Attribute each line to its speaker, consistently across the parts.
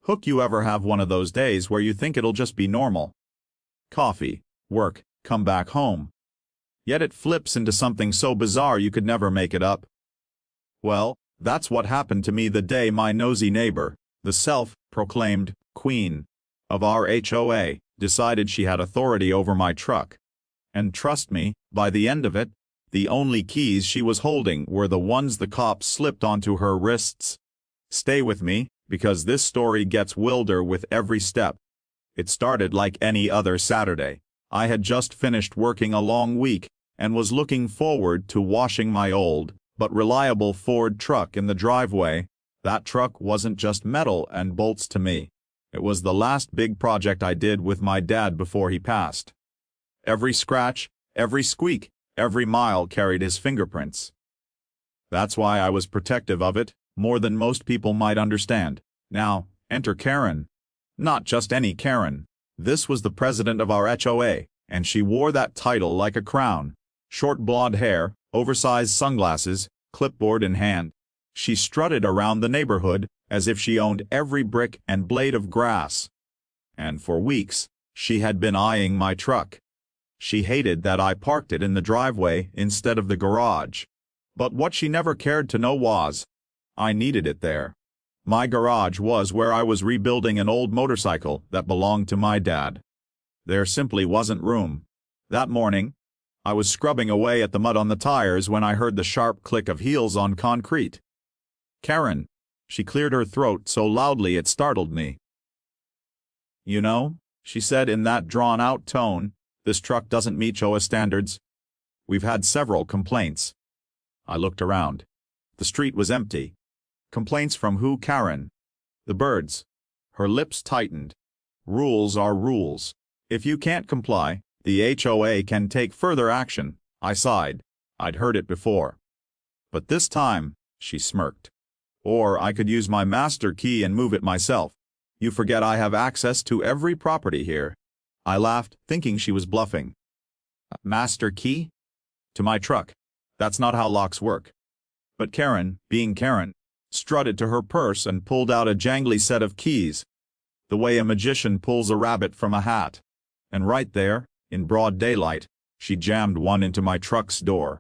Speaker 1: Hook, you ever have one of those days where you think it'll just be normal? Coffee, work, come back home. Yet it flips into something so bizarre you could never make it up. Well, that's what happened to me the day my nosy neighbor, the self-proclaimed queen of our HOA, decided she had authority over my truck. And trust me, by the end of it, the only keys she was holding were the ones the cops slipped onto her wrists. Stay with me, because this story gets wilder with every step. It started like any other Saturday. I had just finished working a long week, and was looking forward to washing my old, but reliable Ford truck in the driveway. That truck wasn't just metal and bolts to me. It was the last big project I did with my dad before he passed. Every scratch, every squeak, every mile carried his fingerprints. That's why I was protective of it, more than most people might understand. Now, enter Karen. Not just any Karen. This was the president of our HOA, and she wore that title like a crown. Short blonde hair, oversized sunglasses, clipboard in hand. She strutted around the neighborhood as if she owned every brick and blade of grass. And for weeks, she had been eyeing my truck. She hated that I parked it in the driveway instead of the garage. But what she never cared to know was, I needed it there. My garage was where I was rebuilding an old motorcycle that belonged to my dad. There simply wasn't room. That morning, I was scrubbing away at the mud on the tires when I heard the sharp click of heels on concrete. Karen. She cleared her throat so loudly it startled me. You know, she said in that drawn-out tone, this truck doesn't meet HOA standards. We've had several complaints. I looked around. The street was empty. Complaints from who, Karen? The birds. Her lips tightened. Rules are rules. If you can't comply, the HOA can take further action. I sighed. I'd heard it before. But this time, she smirked. Or I could use my master key and move it myself. You forget I have access to every property here. I laughed, thinking she was bluffing. Master key? To my truck. That's not how locks work. But Karen, being Karen, strutted to her purse and pulled out a jangly set of keys. The way a magician pulls a rabbit from a hat. And right there, in broad daylight, she jammed one into my truck's door.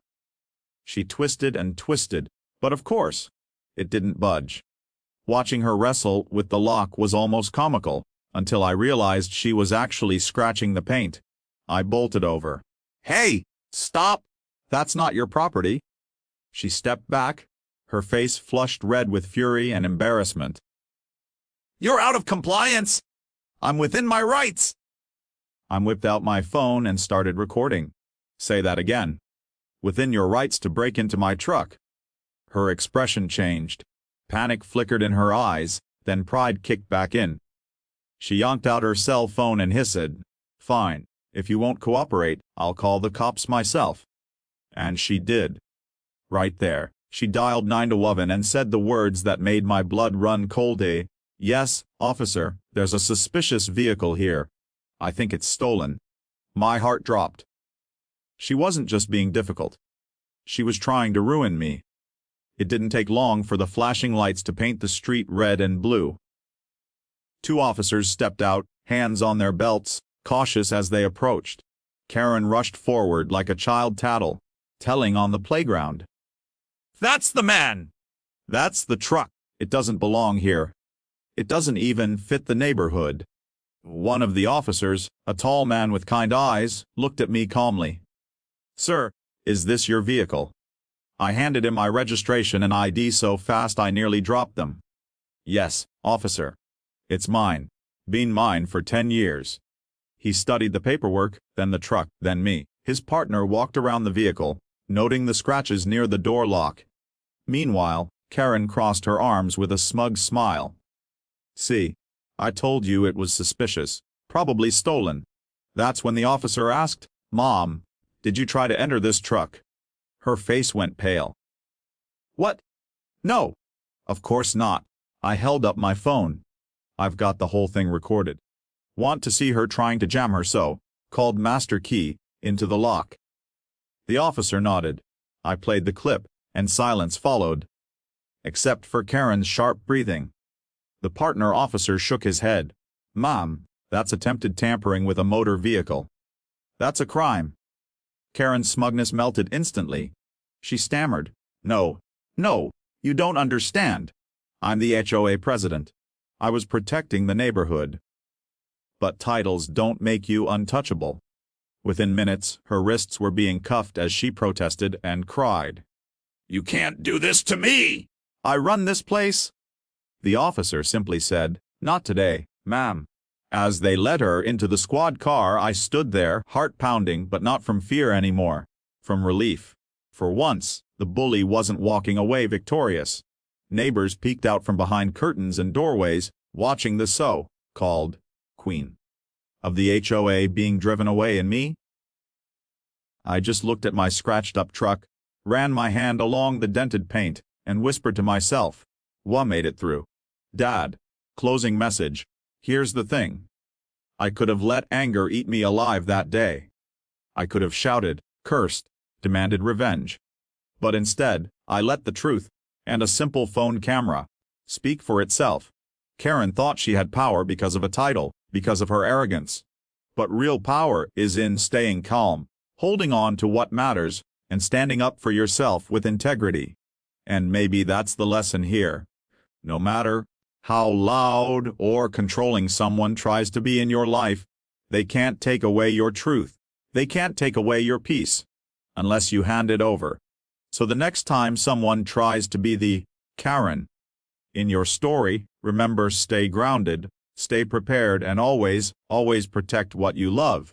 Speaker 1: She twisted and twisted, but of course, it didn't budge. Watching her wrestle with the lock was almost comical, until I realized she was actually scratching the paint. I bolted over. Hey, stop! That's not your property. She stepped back, her face flushed red with fury and embarrassment. You're out of compliance! I'm within my rights! I whipped out my phone and started recording. Say that again. Within your rights to break into my truck. Her expression changed. Panic flickered in her eyes, then pride kicked back in. She yanked out her cell phone and hissed, Fine, if you won't cooperate, I'll call the cops myself. And she did. Right there, she dialed 911 and said the words that made my blood run cold. Yes, officer, there's a suspicious vehicle here. I think it's stolen. My heart dropped. She wasn't just being difficult. She was trying to ruin me. It didn't take long for the flashing lights to paint the street red and blue. 2 officers stepped out, hands on their belts, cautious as they approached. Karen rushed forward like a child tattle, telling on the playground. That's the man! That's the truck. It doesn't belong here. It doesn't even fit the neighborhood. One of the officers, a tall man with kind eyes, looked at me calmly. Sir, is this your vehicle? I handed him my registration and ID so fast I nearly dropped them. Yes, officer. It's mine. Been mine for 10 years. He studied the paperwork, then the truck, then me. His partner walked around the vehicle, noting the scratches near the door lock. Meanwhile, Karen crossed her arms with a smug smile. See, I told you it was suspicious, probably stolen. That's when the officer asked, Mom, did you try to enter this truck? Her face went pale. What? No. Of course not. I held up my phone. I've got the whole thing recorded. Want to see her trying to jam her so-called master key into the lock? The officer nodded. I played the clip, and silence followed. Except for Karen's sharp breathing. The partner officer shook his head. "Ma'am, that's attempted tampering with a motor vehicle. That's a crime." Karen's smugness melted instantly. She stammered, "No, no, you don't understand. I'm the HOA president. I was protecting the neighborhood." But titles don't make you untouchable. Within minutes, her wrists were being cuffed as she protested and cried, "You can't do this to me! I run this place!" The officer simply said, "Not today, ma'am." As they led her into the squad car, I stood there, heart pounding, but not from fear anymore, from relief. For once, the bully wasn't walking away victorious. Neighbors peeked out from behind curtains and doorways, watching the so-called queen of the HOA being driven away, and me? I just looked at my scratched-up truck, ran my hand along the dented paint, and whispered to myself, "Wha made it through? Dad." Closing message. Here's the thing. I could have let anger eat me alive that day. I could have shouted, cursed, demanded revenge. But instead, I let the truth, and a simple phone camera, speak for itself. Karen thought she had power because of a title, because of her arrogance. But real power is in staying calm, holding on to what matters, and standing up for yourself with integrity. And maybe that's the lesson here. No matter how loud or controlling someone tries to be in your life, they can't take away your truth. They can't take away your peace, unless you hand it over. So the next time someone tries to be the Karen in your story, remember, stay grounded, stay prepared, and always, always protect what you love.